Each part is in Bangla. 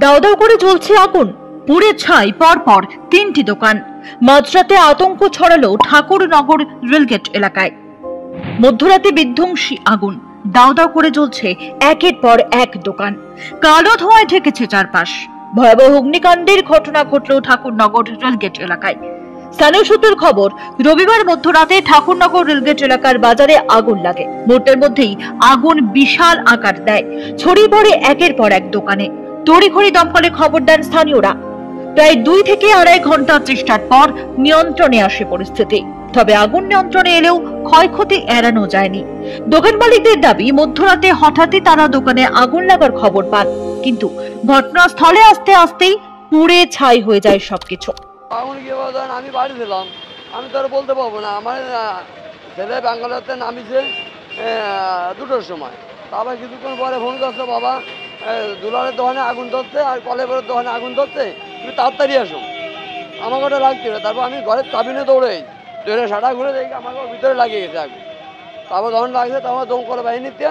দাও দাও করে জ্বলছে আগুন, পুড়ে ছাই পরপর তিনটি দোকান। মাঝরাতে আতঙ্ক ছড়ালো ঠাকুরনগর রেলগেট এলাকায়। মধ্যরাতে বিধ্বংসী আগুন, দাও দাও করে জ্বলছে একের পর এক দোকান। কালো ধোঁয়ায় ঢেকেছে চারপাশ। ভয়াবহ অগ্নিকাণ্ডের ঘটনা ঘটল ঠাকুরনগর রেলগেট এলাকায়। স্থানীয় সূত্রের খবর, রবিবার মধ্যরাতে ঠাকুরনগর রেলগেট এলাকার বাজারে আগুন লাগে। মুহূর্তের মধ্যেই আগুন বিশাল আকার দেয়, ছড়িয়ে পড়ে একের পর এক দোকানে। তড়িঘড়ি দমকলে খবর দেন স্থানীয়রা। প্রায় 2 থেকে আড়াই ঘন্টা চেষ্টার পর নিয়ন্ত্রণে আসে পরিস্থিতি। তবে আগুন নিয়ন্ত্রণে এলেও ক্ষয়ক্ষতি এড়ানো যায়নি। দোকান মালিকদের দাবি, মধ্যরাতে হঠাৎই তারা দোকানে আগুন লাগার খবর পান, কিন্তু ঘটনাস্থলে আসতে আসতেই পুড়ে ছাই হয়ে যায় সবকিছু। আগুন কি বলেন, আমি বাড়ি ছিলাম, আমি তো আর বলতে পারবো না। আমার ছেলে ব্যাঙ্গালোরতে নামিছে 2টোর সময়। তারপর কিছুক্ষণ পরে ফোন করছে, বাবা দুলারের দোকানে আগুন ধরছে আর কলেবরের দোকানে আগুন ধরছে, তুমি তাড়াতাড়ি আসো, আমাকে ওটা লাগতে হবে। তারপর আমি ঘরের কাবিনে দৌড়ে সাটা ঘুরে দেখি আমাকে ভিতরে লাগিয়ে গেছে আগুন। তারপর যখন লাগছে তখন দমকল বাহিনীতে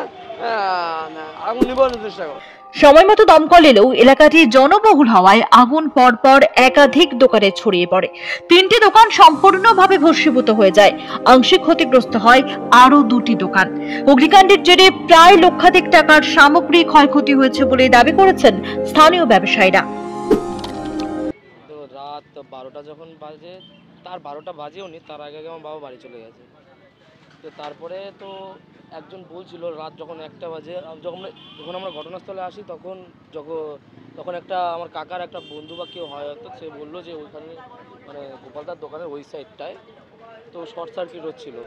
আগুন নিবানোর চেষ্টা করো। সময় মতো দমকল এলেও এলাকাটি জনবহুল হওয়ায় আগুন পরপর একাধিক দোকানে ছড়িয়ে পড়ে। 3টি দোকান সম্পূর্ণভাবে ভস্মীভূত হয়ে যায়। আংশিক ক্ষতিগ্রস্ত হয় আরো 2টি দোকান। অগ্নিকাণ্ডের জেরে প্রায় লক্ষাধিক টাকার সামগ্রী ক্ষয়ক্ষতি হয়েছে বলে দাবি করেছেন স্থানীয় ব্যবসায়ীরা। তো রাত 12টা যখন বাজে, তার 12টা বাজেও নি, তার আগে আমার বাবা বাড়ি চলে গেছে। তো তারপরে তো একজন বলছিল রাত যখন 1টা বাজে, যখন আমরা ঘটনাস্থলে আসি তখন একটা আমার কাকার একটা বন্ধু বা কেউ হয় হয়তো, সে বললো যে ওইখানে মানে গোপালদার দোকানের ওই সাইডটায় তো শর্ট সার্কিট হচ্ছিল।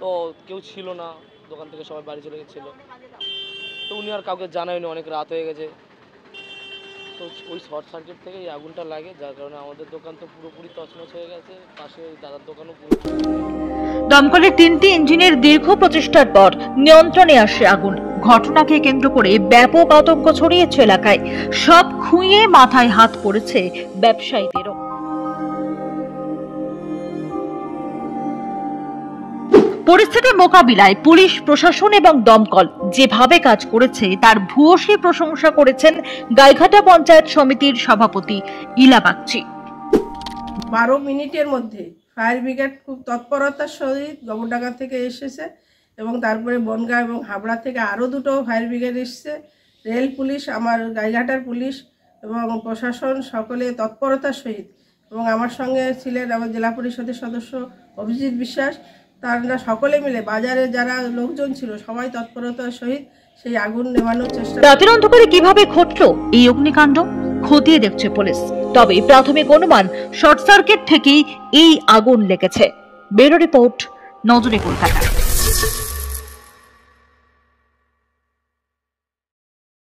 তো কেউ ছিল না, দোকান থেকে সবাই বাড়ি চলে গেছিলো। তো উনি আর কাউকে জানায়নি, অনেক রাত হয়ে গেছে। তো ওই শর্ট সার্কিট থেকে এই আগুনটা লাগে, যার কারণে আমাদের দোকান তো পুরোপুরি তছনছ হয়ে গেছে, পাশে ওই দাদার দোকানও পুরো। দমকলের 3টি ইঞ্জিনের দীর্ঘ প্রচেষ্টার পর নিয়ন্ত্রণে আসে আগুন। ঘটনাকে কেন্দ্র করে ব্যাপক আতঙ্ক ছড়িয়েছে এলাকায়। সব খুঁয়ে মাথায় হাত পড়েছে ব্যবসায়ীদেরও। পরিস্থিতি মোকাবিলায় পুলিশ প্রশাসন এবং দমকল যেভাবে কাজ করেছে তার ভূয়সী প্রশংসা করেছেন গাইঘাটা পঞ্চায়েত সমিতির সভাপতি ইলা বাগচি। 12 মিনিটের মধ্যে ফায়ার ব্রিগেড খুব তৎপরতার সহিত গোবরডাঙ্গা থেকে এসেছে এবং তারপরে বনগাঁ এবং হাবড়া থেকে আরও 2টো ফায়ার ব্রিগেড এসেছে। রেল পুলিশ, আমার গাইঘাটার পুলিশ এবং প্রশাসন সকলে তৎপরতার সহিত, এবং আমার সঙ্গে ছিলেন আমার জেলা পরিষদের সদস্য অভিজিৎ বিশ্বাস। তারা সকলে মিলে বাজারে যারা লোকজন ছিল সবাই তৎপরতার সহিত সেই আগুন নেভানোর চেষ্টা। রাতের অন্ধকারে কিভাবে ঘটলো এই অগ্নিকাণ্ড খতিয়ে দেখছে পুলিশ। তবে প্রাথমিক অনুমান শর্ট সার্কিট থেকেই এই আগুন লেগেছে। ব্যুরো রিপোর্ট, নজরে কলকাতা।